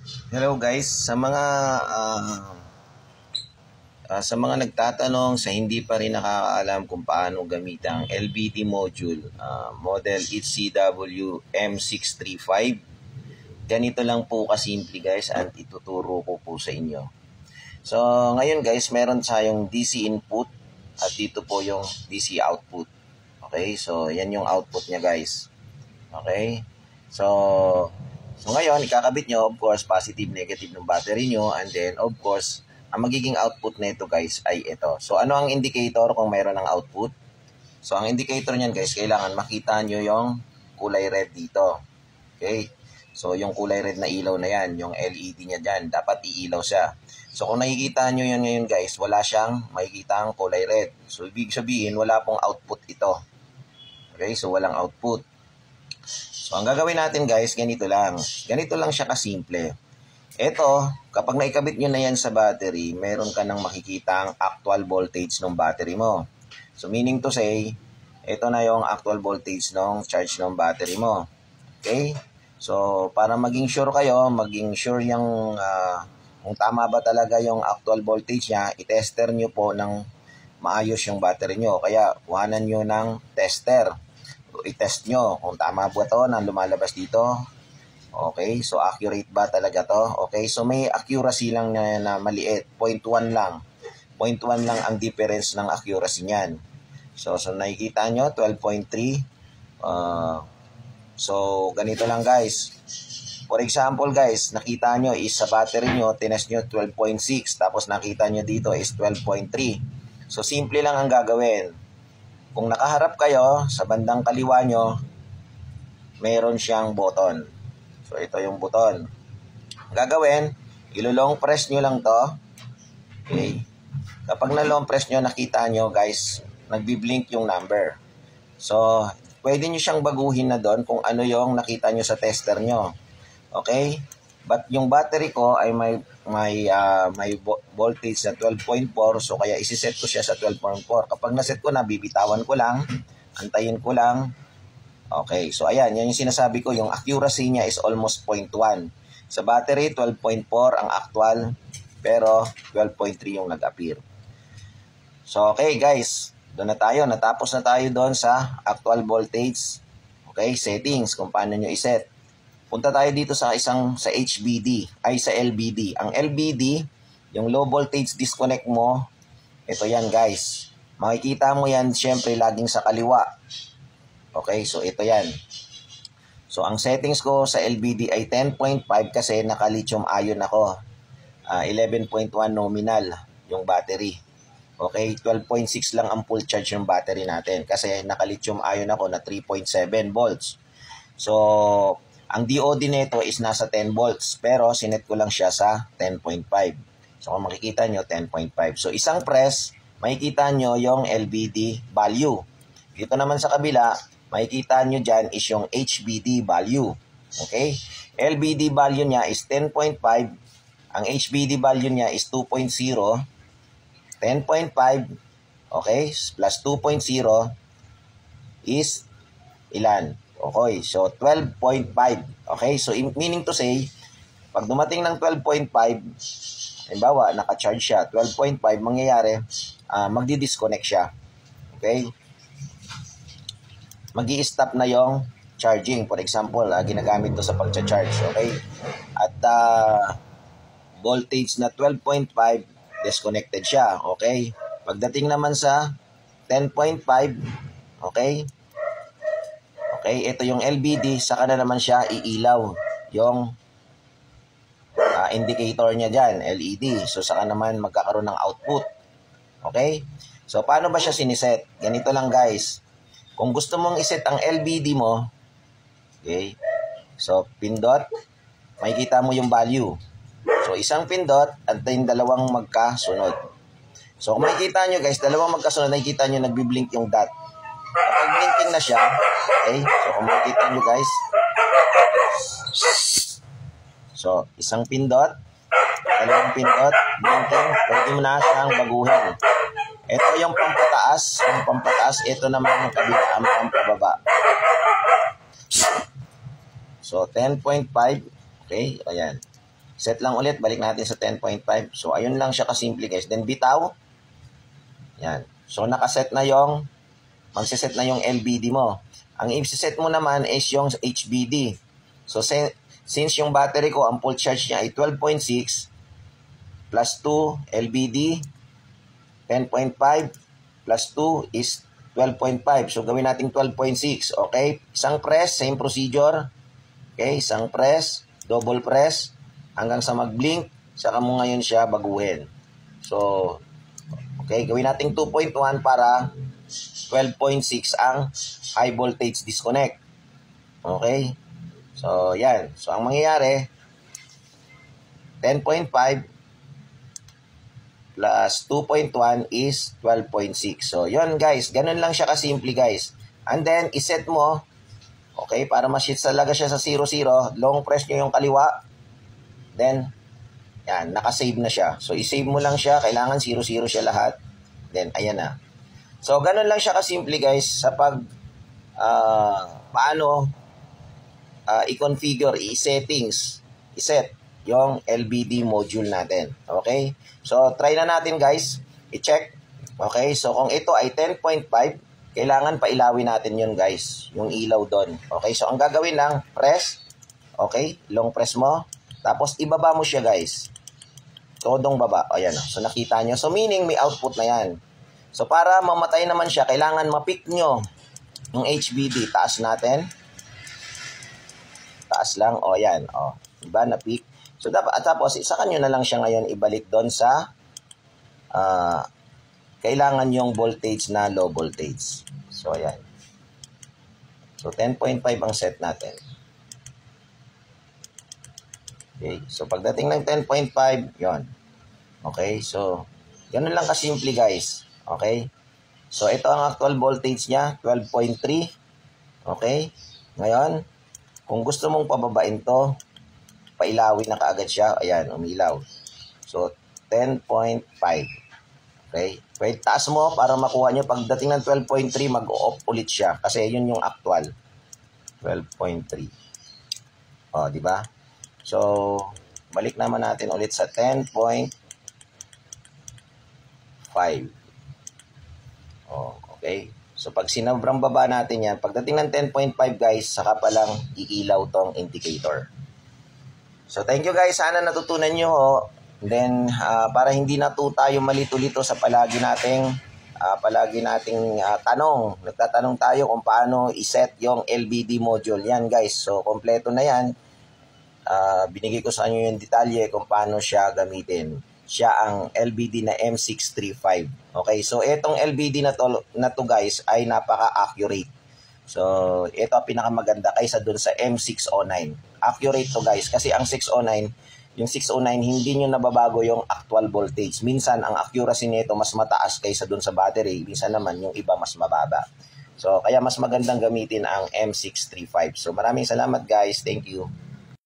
Hello guys, sa mga nagtatanong sa hindi pa rin nakakaalam kung paano gamitin ang LBD module, model HCW M635. Ganito lang po kasimple guys at ituturo ko po sa inyo. So ngayon guys, meron tayong DC input at dito po yung DC output. Okay, so yan yung output niya guys. Okay, so ngayon, ikakabit nyo, of course, positive, negative ng battery nyo. And then, of course, ang magiging output nito guys ay ito. So, ano ang indicator kung mayroon ng output? So, ang indicator niyan guys, kailangan makita nyo yung kulay red dito. Okay? So, yung kulay red na ilaw na yan, yung LED niya dyan, dapat iilaw siya. So, kung nakikita nyo yan ngayon guys, wala siyang makikita ang kulay red. So, ibig sabihin, wala pong output ito. Okay? So, walang output. So, ang gagawin natin guys, ganito lang. Ganito lang siya kasimple. Ito, kapag naikabit nyo na yan sa battery, meron ka nang makikita ang actual voltage ng battery mo. So, meaning to say, ito na yung actual voltage ng charge ng battery mo. Okay? So, para maging sure kayo, maging sure yung kung tama ba talaga yung actual voltage niya, i-tester nyo po ng maayos yung battery nyo. Kaya, kuhanan nyo ng tester. I-test nyo kung tama ba ito na lumalabas dito. Okay, so accurate ba talaga to? Okay, so may accuracy lang na maliit, 0.1 lang. 0.1 lang ang difference ng accuracy niyan. So nakikita nyo, 12.3. So ganito lang guys. For example guys, nakita nyo is sa battery nyo, tinest nyo 12.6, tapos nakita nyo dito is 12.3. So simple lang ang gagawin. Kung nakaharap kayo sa bandang kaliwa nyo, meron siyang button. So, ito yung button. Gagawin, ilo-long press nyo lang to. Okay. Kapag na-long press nyo, nakita nyo guys, nagbi-blink yung number. So, pwede nyo siyang baguhin na doon kung ano yung nakita nyo sa tester nyo. Okay? But yung battery ko ay may voltage na 12.4, so kaya isi-set ko siya sa 12.4. Kapag na-set ko na, bibitawan ko lang, antayin ko lang. Okay, so ayan, yan yung sinasabi ko, yung accuracy niya is almost 0.1. Sa battery, 12.4 ang actual, pero 12.3 yung nag-appear. So okay guys, doon na tayo, natapos na tayo doon sa actual voltage. Okay, settings, kung paano nyo iset. Punta tayo dito sa HBD, ay sa LBD. Ang LBD, yung low voltage disconnect mo, ito yan guys. Makikita mo yan syempre laging sa kaliwa. Okay, so ito yan. So ang settings ko sa LBD ay 10.5 kasi naka-lithium ion ako. 11.1 nominal yung battery. Okay, 12.6 lang ang full charge ng battery natin kasi naka-lithium ion ako na 3.7 volts. So, ang DOD nito is nasa 10 volts pero sinet ko lang siya sa 10.5. So kung makikita nyo, 10.5. So isang press, makikita nyo yung LBD value. Dito naman sa kabila, makikita nyo dyan is yung HBD value. Okay? LBD value niya is 10.5. Ang HBD value niya is 2.0. 10.5, okay, plus 2.0 is ilan? Okay, so 12.5. Okay, so meaning to say, pag dumating ng 12.5, halimbawa, naka-charge siya, 12.5, mangyayari, magdi-disconnect siya. Okay? Magi-stop na yung charging. For example, ginagamit to sa pag-charge. Okay? At voltage na 12.5, disconnected siya. Okay? Pagdating naman sa 10.5, okay? Okay, ito yung LBD, saka na naman siya iilaw yung indicator niya dyan, LED. So, saka naman magkakaroon ng output. Okay? So, paano ba siya siniset? Ganito lang guys. Kung gusto mong iset ang LBD mo, okay, so, pindot, makikita mo yung value. So, isang pindot, at yung dalawang magkasunod. So, kung makikita nyo guys, dalawang magkasunod, nakikita nyo nagbiblink yung dot. Kapag blinking na siya, okay, so kung makikita nyo guys, so isang pindot, dalawang pindot, blinking, pwede mo na siyang baguhin. Ito yung pampataas, ito naman yung kabila, ang pampababa. So 10.5, okay, ayan. Set lang ulit, balik natin sa 10.5. So, ayun lang siya kasimple guys. Then, bitaw. Yan. So, nakaset na yung, magsiset na yung LBD mo. Ang i-set mo naman is yung HBD. So, since yung battery ko, ang full charge niya ay 12.6 plus 2 LBD, 10.5 plus 2 is 12.5. So, gawin natin 12.6. Okay? Isang press, same procedure. Okay? Isang press, double press, hanggang sa mag-blink, saka mo ngayon siya baguhin. So, okay, gawin natin 2.1 para 12.6 ang high voltage disconnect. Okay? So, yan. So, ang mangyayari, 10.5 plus 2.1 is 12.6. So, yun guys. Ganun lang siya kasimple guys. And then, iset mo, okay, para ma-shift talaga siya sa 0, 0. Long press nyo yung kaliwa. Then, yan, nakasave na siya. So, isave mo lang siya. Kailangan 0, 0 siya lahat. Then, ayan na. So, ganun lang siya kasimple guys sa pag paano i-configure, i-settings, i-set yung LBD module natin. Okay? So, try na natin guys. I-check. Okay? So, kung ito ay 10.5, kailangan pailawin natin yun guys. Yung ilaw doon. Okay? So, ang gagawin lang, press. Okay? Long press mo. Tapos, ibaba mo siya, guys. Todong baba. Ayan. So, nakita nyo. So, meaning, may output na yan. So, para mamatay naman siya, kailangan ma-pick nyo yung HBD. Taas natin. Taas lang. O, yan. O. Diba? Na-pick. So, tapos, isa nyo na lang siya ngayon ibalik doon sa kailangan yung voltage na low voltage. So, ayan. So, 10.5 ang set natin. Okay, so pagdating ng 10.5, yon. Okay, so ganun lang kasimple guys. Okay, so ito ang actual voltage niya, 12.3. Okay, ngayon, kung gusto mong pababain to, pailawin na kaagad siya. Ayan, umilaw. So, 10.5. Okay, pwede taas mo para makuha nyo. Pagdating ng 12.3, mag-off ulit siya. Kasi yun yung actual. 12.3. O, di ba? So, balik naman natin ulit sa 10.5. Oh, okay. So, pag sinabrang baba natin yan, pagdating ng 10.5 guys, saka pa lang iilaw tong indicator. So, thank you guys. Sana natutunan nyo ho. Then, para hindi na to tayo malito-lito sa palagi nating tanong. Nagtatanong tayo kung paano iset yung LBD module. Yan guys. So, kompleto na yan. Binigay ko sa inyo yung detalye kung paano siya gamitin. Siya ang LBD na M635. Okay, so itong LBD na to guys ay napaka-accurate. So, ito ang pinakamaganda kaysa dun sa M609. Accurate to guys kasi ang 609, yung 609 hindi nyo nababago yung actual voltage. Minsan ang accuracy nito mas mataas kaysa dun sa battery. Minsan naman yung iba mas mababa. So, kaya mas magandang gamitin ang M635. So, maraming salamat guys. Thank you.